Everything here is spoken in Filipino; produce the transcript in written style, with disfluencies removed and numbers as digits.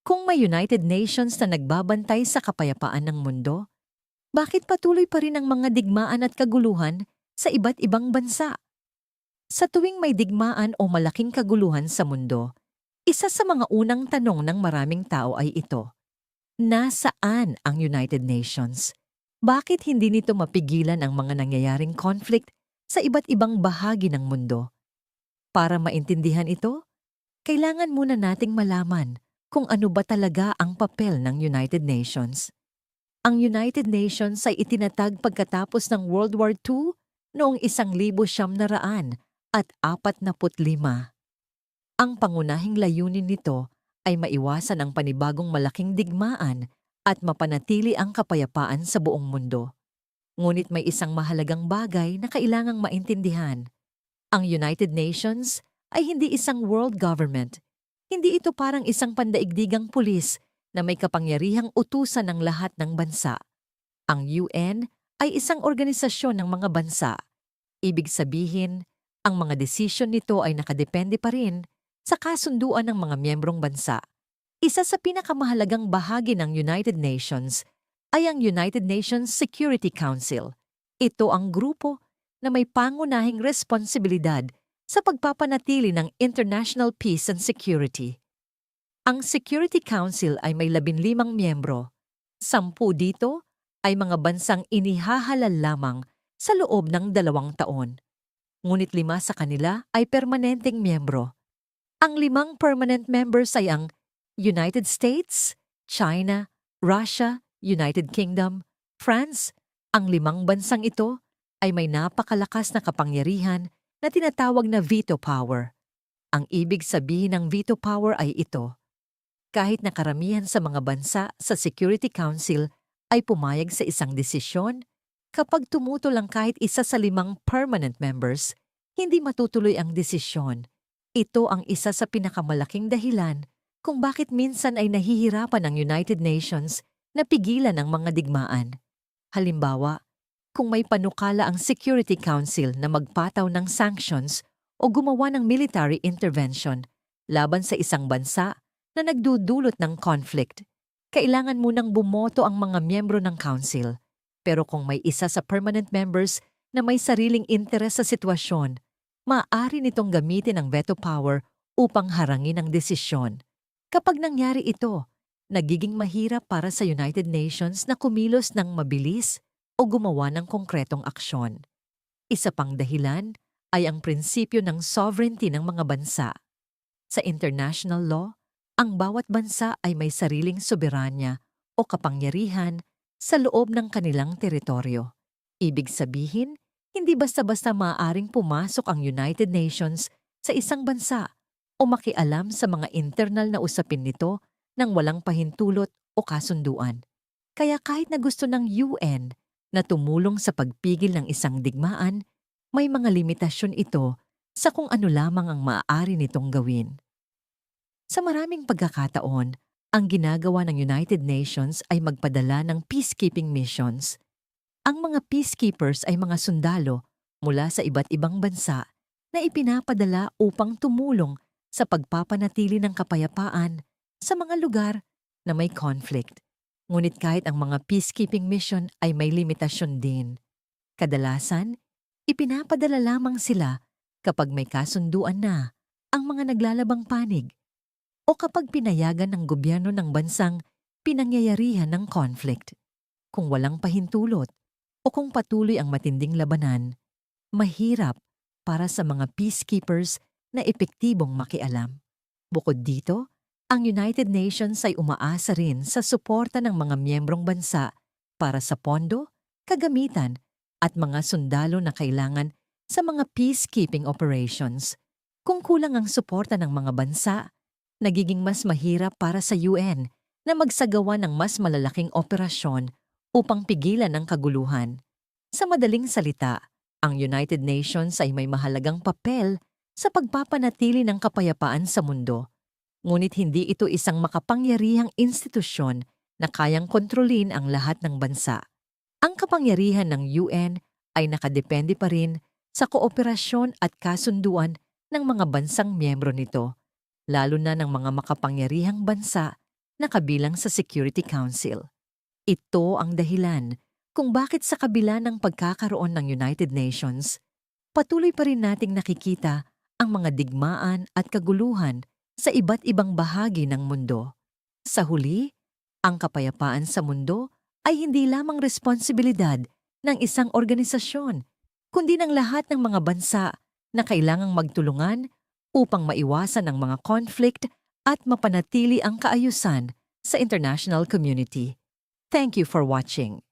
Kung may United Nations na nagbabantay sa kapayapaan ng mundo, bakit patuloy pa rin ang mga digmaan at kaguluhan sa iba't ibang bansa? Sa tuwing may digmaan o malaking kaguluhan sa mundo, isa sa mga unang tanong ng maraming tao ay ito: nasaan ang United Nations? Bakit hindi nito mapigilan ang mga nangyayaring conflict sa iba't ibang bahagi ng mundo? Para maintindihan ito, kailangan muna nating malaman kung ano ba talaga ang papel ng United Nations. Ang United Nations ay itinatag pagkatapos ng World War II noong 1945. Ang pangunahing layunin nito ay maiwasan ang panibagong malaking digmaan at mapanatili ang kapayapaan sa buong mundo. Ngunit may isang mahalagang bagay na kailangang maintindihan. Ang United Nations ay hindi isang world government. Hindi ito parang isang pandaigdigang pulis na may kapangyarihang utusan ng lahat ng bansa. Ang UN ay isang organisasyon ng mga bansa. Ibig sabihin, ang mga desisyon nito ay nakadepende pa rin sa kasunduan ng mga miyembrong bansa. Isa sa pinakamahalagang bahagi ng United Nations ay ang United Nations Security Council. Ito ang grupo na may pangunahing responsibilidad sa pagpapanatili ng international peace and security. Ang Security Council ay may 15 miyembro. 10 dito ay mga bansang inihahalal lamang sa loob ng 2 taon. Ngunit 5 sa kanila ay permanenteng miyembro. Ang 5 permanent members ay ang United States, China, Russia, United Kingdom, France. Ang 5 bansang ito ay may napakalakas na kapangyarihan na tinatawag na veto power. Ang ibig sabihin ng veto power ay ito: kahit na karamihan sa mga bansa sa Security Council ay pumayag sa isang desisyon, kapag tumutol lang kahit isa sa 5 permanent members, hindi matutuloy ang desisyon. Ito ang isa sa pinakamalaking dahilan kung bakit minsan ay nahihirapan ang United Nations na pigilan ang mga digmaan. Halimbawa, kung may panukala ang Security Council na magpataw ng sanctions o gumawa ng military intervention laban sa isang bansa na nagdudulot ng conflict, kailangan munang bumoto ang mga miyembro ng council. Pero kung may isa sa permanent members na may sariling interes sa sitwasyon, maaari nitong gamitin ang veto power upang harangin ang desisyon. Kapag nangyari ito, nagiging mahirap para sa United Nations na kumilos ng mabilis o gumawa ng konkretong aksyon. Isa pang dahilan ay ang prinsipyo ng sovereignty ng mga bansa. Sa international law, ang bawat bansa ay may sariling soberanya o kapangyarihan sa loob ng kanilang teritoryo. Ibig sabihin, hindi basta-basta maaaring pumasok ang United Nations sa isang bansa o makialam sa mga internal na usapin nito nang walang pahintulot o kasunduan. Kaya kahit na gusto ng UN na tumulong sa pagpigil ng isang digmaan, may mga limitasyon ito sa kung ano lamang ang maaari nitong gawin. Sa maraming pagkakataon, ang ginagawa ng United Nations ay magpadala ng peacekeeping missions. Ang mga peacekeepers ay mga sundalo mula sa iba't ibang bansa na ipinapadala upang tumulong sa pagpapanatili ng kapayapaan sa mga lugar na may conflict. Ngunit kahit ang mga peacekeeping mission ay may limitasyon din. Kadalasan, ipinapadala lamang sila kapag may kasunduan na ang mga naglalabang panig o kapag pinayagan ng gobyerno ng bansang pinangyayarihan ng conflict. Kung walang pahintulot o kung patuloy ang matinding labanan, mahirap para sa mga peacekeepers na epektibong makialam. Bukod dito, ang United Nations ay umaasa rin sa suporta ng mga miyembrong bansa para sa pondo, kagamitan at mga sundalo na kailangan sa mga peacekeeping operations. Kung kulang ang suporta ng mga bansa, nagiging mas mahirap para sa UN na magsagawa ng mas malalaking operasyon upang pigilan ang kaguluhan. Sa madaling salita, ang United Nations ay may mahalagang papel sa pagpapanatili ng kapayapaan sa mundo. Ngunit hindi ito isang makapangyarihang institusyon na kayang kontrolin ang lahat ng bansa. Ang kapangyarihan ng UN ay nakadepende pa rin sa kooperasyon at kasunduan ng mga bansang miyembro nito, lalo na ng mga makapangyarihang bansa na kabilang sa Security Council. Ito ang dahilan kung bakit sa kabila ng pagkakaroon ng United Nations, patuloy pa rin nating nakikita ang mga digmaan at kaguluhan sa iba't ibang bahagi ng mundo. Sa huli, ang kapayapaan sa mundo ay hindi lamang responsibilidad ng isang organisasyon, kundi ng lahat ng mga bansa na kailangang magtulungan upang maiwasan ang mga conflict at mapanatili ang kaayusan sa international community. Thank you for watching.